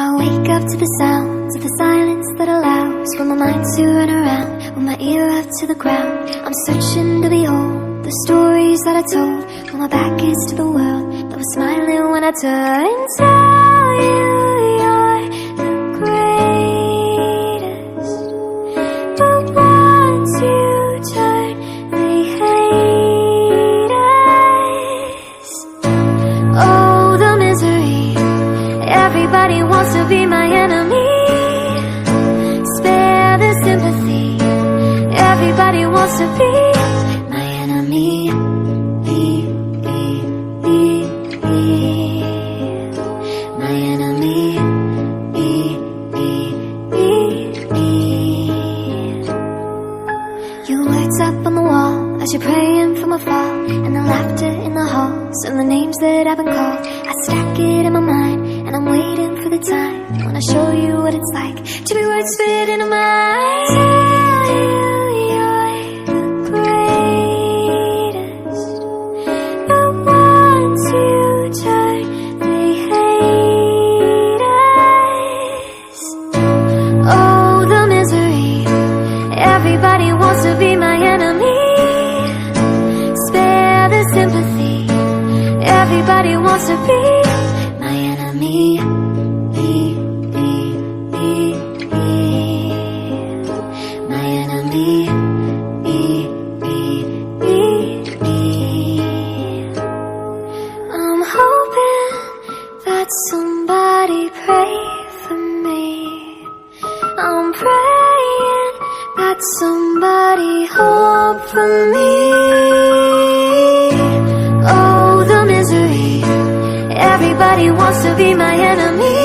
I wake up to the sounds of the silence that allows for my mind to run around, with my ear up to the ground. I'm searching to behold the stories that I told when my back is to the world that was smiling when I turned. Tell you you're the greatest, but once you turn, they hate us. Oh, the misery. Everybody wants to be my enemy. Spare the sympathy. Everybody wants to be my enemy. My enemy. Your words up on the wall as you're praying for my fall, and the laughter in the halls and the names that I've been called. I stack it in my mind, and I'm waiting for the time when I show you what it's like to be words fit into mine. Tell you you're the greatest, but once you turn, they hate us. Oh, the misery. Everybody wants to be my enemy. Spare the sympathy. Everybody wants to be my enemy. My enemy. I'm hoping that somebody pray for me. I'm praying that somebody hope for me. Oh, the misery. Everybody wants to be my enemy.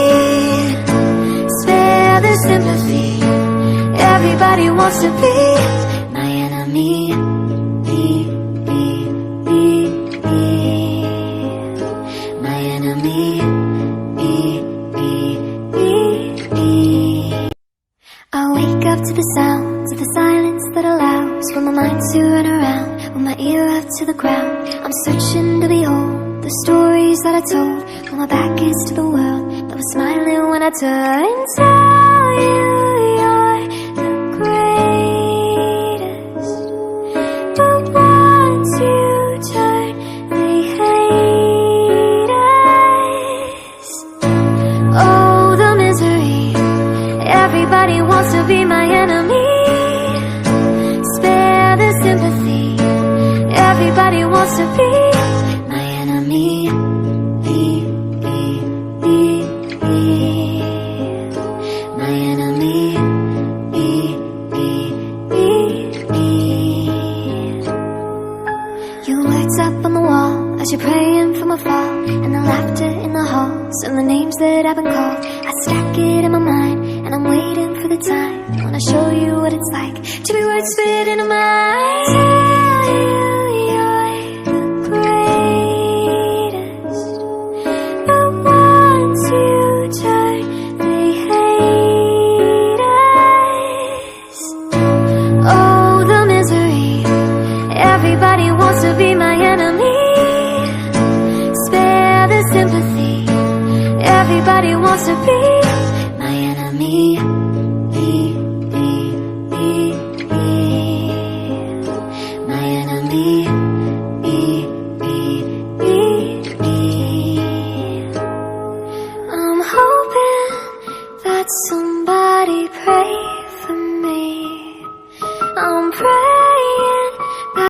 Spare the sympathy. Everybody wants to be my enemy. My enemy. I wake up to the sounds of the silence that allows for my mind to run around, with my ear up to the ground. I'm searching to behold the stories that I told when my back is to the world that was smiling when I turned. Tell you you're the greatest, but once you turn, they hate us. Oh, the misery. Everybody wants to be my enemy. Spare the sympathy. Everybody wants to be my enemy. My enemy. Your words up on the wall as you're praying for my fall, and the laughter in the halls and the names that I've been called. I stack it in my mind, and I'm waiting for the time when I show you what it's like to be words fit into mine. Tell you you're the greatest, but once you turn, they hate us. Oh, the misery. Everybody wants to be my enemy. Spare the sympathy. Everybody wants to be my enemy. My enemy. I'm hoping that somebody pray for me. I'm praying